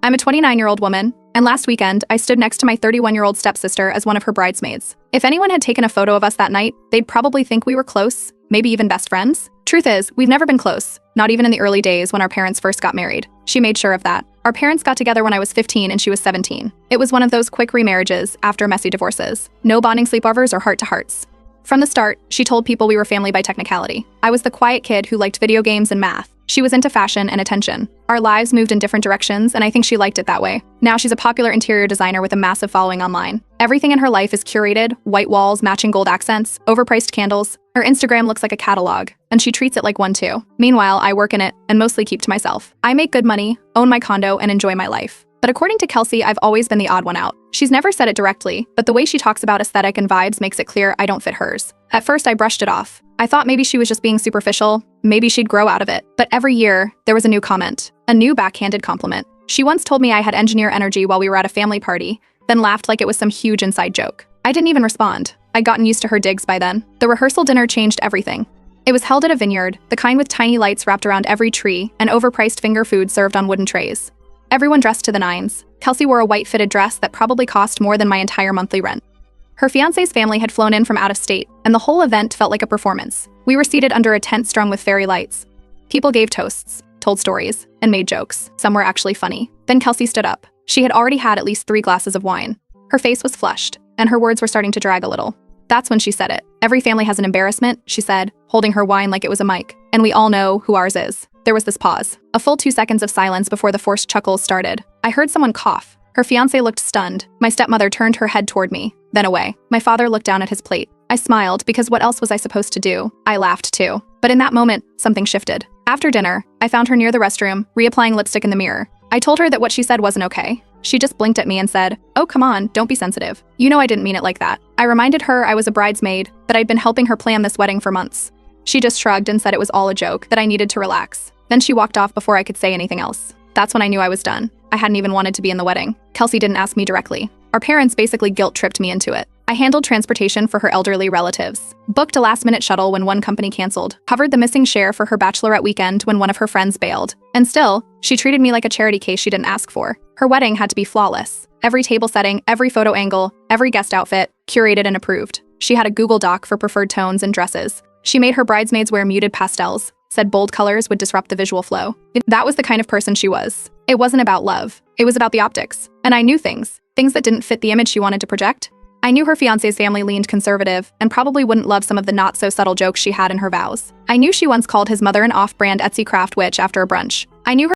I'm a 29-year-old woman, and last weekend, I stood next to my 31-year-old stepsister as one of her bridesmaids. If anyone had taken a photo of us that night, they'd probably think we were close, maybe even best friends. Truth is, we've never been close, not even in the early days when our parents first got married. She made sure of that. Our parents got together when I was 15 and she was 17. It was one of those quick remarriages after messy divorces. No bonding sleepovers or heart-to-hearts. From the start, she told people we were family by technicality. I was the quiet kid who liked video games and math. She was into fashion and attention. Our lives moved in different directions, and I think she liked it that way. Now she's a popular interior designer with a massive following online. Everything in her life is curated, white walls, matching gold accents, overpriced candles. Her Instagram looks like a catalog, and she treats it like one too. Meanwhile, I work in it and mostly keep to myself. I make good money, own my condo, and enjoy my life. But according to Kelsey, I've always been the odd one out. She's never said it directly, but the way she talks about aesthetic and vibes makes it clear I don't fit hers. At first, I brushed it off. I thought maybe she was just being superficial, maybe she'd grow out of it. But every year, there was a new comment, a new backhanded compliment. She once told me I had engineer energy while we were at a family party, then laughed like it was some huge inside joke. I didn't even respond. I'd gotten used to her digs by then. The rehearsal dinner changed everything. It was held at a vineyard, the kind with tiny lights wrapped around every tree, and overpriced finger food served on wooden trays. Everyone dressed to the nines. Kelsey wore a white fitted dress that probably cost more than my entire monthly rent. Her fiancé's family had flown in from out of state, and the whole event felt like a performance. We were seated under a tent strung with fairy lights. People gave toasts, told stories, and made jokes. Some were actually funny. Then Kelsey stood up. She had already had at least 3 glasses of wine. Her face was flushed, and her words were starting to drag a little. That's when she said it. Every family has an embarrassment, she said, holding her wine like it was a mic. And we all know who ours is. There was this pause. A full 2 seconds of silence before the forced chuckles started. I heard someone cough. Her fiancé looked stunned. My stepmother turned her head toward me, then away. My father looked down at his plate. I smiled because what else was I supposed to do? I laughed too. But in that moment, something shifted. After dinner, I found her near the restroom, reapplying lipstick in the mirror. I told her that what she said wasn't okay. She just blinked at me and said, "Oh, come on, don't be sensitive. You know I didn't mean it like that." I reminded her I was a bridesmaid, that I'd been helping her plan this wedding for months. She just shrugged and said it was all a joke, that I needed to relax. Then she walked off before I could say anything else. That's when I knew I was done. I hadn't even wanted to be in the wedding. Kelsey didn't ask me directly. Our parents basically guilt-tripped me into it. I handled transportation for her elderly relatives, booked a last-minute shuttle when one company canceled, covered the missing share for her bachelorette weekend when one of her friends bailed. And still, she treated me like a charity case she didn't ask for. Her wedding had to be flawless. Every table setting, every photo angle, every guest outfit, curated and approved. She had a Google Doc for preferred tones and dresses. She made her bridesmaids wear muted pastels, said bold colors would disrupt the visual flow. That was the kind of person she was. It wasn't about love. It was about the optics. And I knew things that didn't fit the image she wanted to project. I knew her fiancé's family leaned conservative and probably wouldn't love some of the not-so-subtle jokes she had in her vows. I knew she once called his mother an off-brand Etsy craft witch after a brunch. I knew her